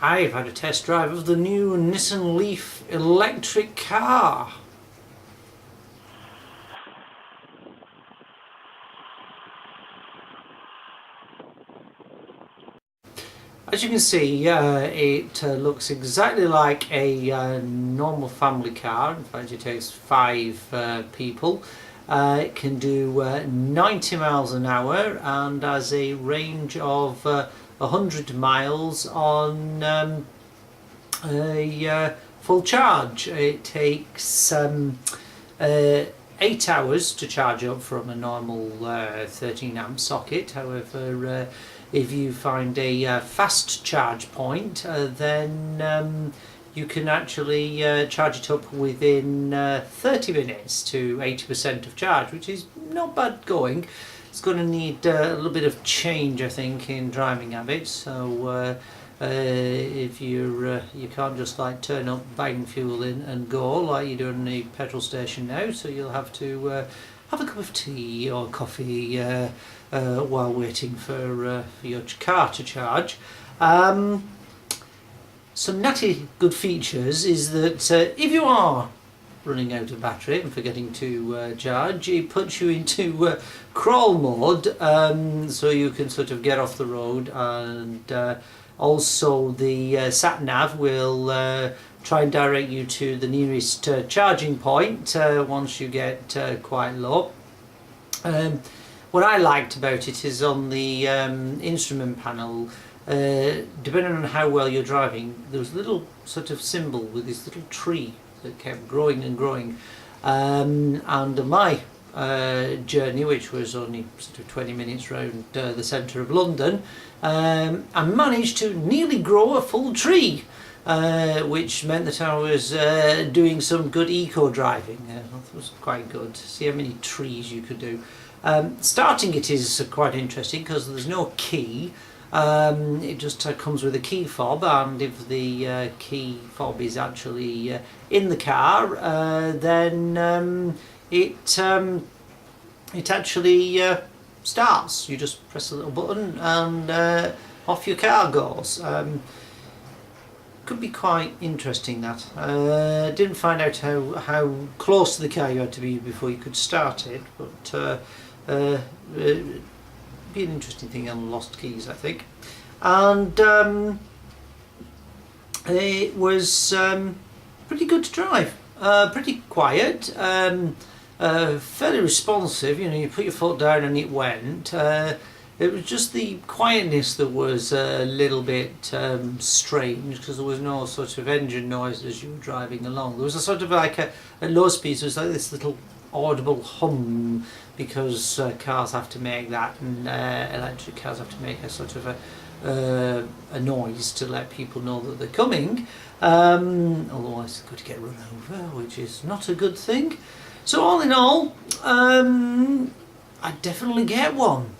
I've had a test drive of the new Nissan Leaf electric car. As you can see, it looks exactly like a normal family car. In fact, it takes 5 people. It can do 90 miles an hour and has a range of 100 miles on a full charge. It takes 8 hours to charge up from a normal 13 amp socket. However, if you find a fast charge point, then you can actually charge it up within 30 minutes to 80% of charge, which is not bad going. It's going to need a little bit of change, I think, in driving habits. So if you can't just like turn up, bang fuel in and go like you do in the petrol station now, so you'll have to have a cup of tea or coffee while waiting for your car to charge. Some natty good features is that if you are running out of battery and forgetting to charge, it puts you into crawl mode, so you can sort of get off the road, and also the sat nav will try and direct you to the nearest charging point once you get quite low. What I liked about it is on the instrument panel, depending on how well you're driving, there was a little sort of symbol with this little tree that kept growing and growing. And my journey, which was only sort of 20 minutes round the centre of London, I managed to nearly grow a full tree, which meant that I was doing some good eco driving. That was quite good to see how many trees you could do. Starting it is quite interesting because there's no key. It just comes with a key fob, and if the key fob is actually in the car, then it actually starts. You just press a little button and off your car goes. Could be quite interesting, that. Didn't find out how close to the car you had to be before you could start it, but be an interesting thing on lost keys, I think. And it was pretty good to drive, pretty quiet, fairly responsive. You know, you put your foot down and it went. It was just the quietness that was a little bit strange, because there was no sort of engine noise as you were driving along. There was a sort of like at low speeds, there was like this little audible hum, because cars have to make that, and electric cars have to make a sort of a noise to let people know that they're coming. Otherwise they could get run over, which is not a good thing. So all in all, I'd definitely get one.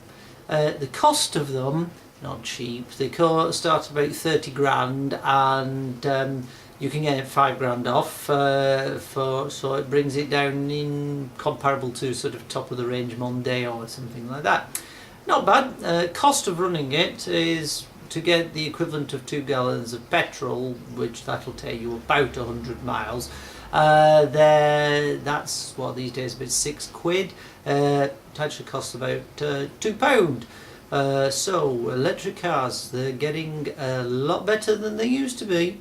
The cost of them, not cheap. They start about 30 grand, and you can get it 5 grand off, so it brings it down in comparable to sort of top of the range Mondeo or something like that. Not bad. Cost of running it is to get the equivalent of 2 gallons of petrol, which that'll take you about 100 miles. That's what these days about £6. It actually costs about £2. So electric cars, they're getting a lot better than they used to be.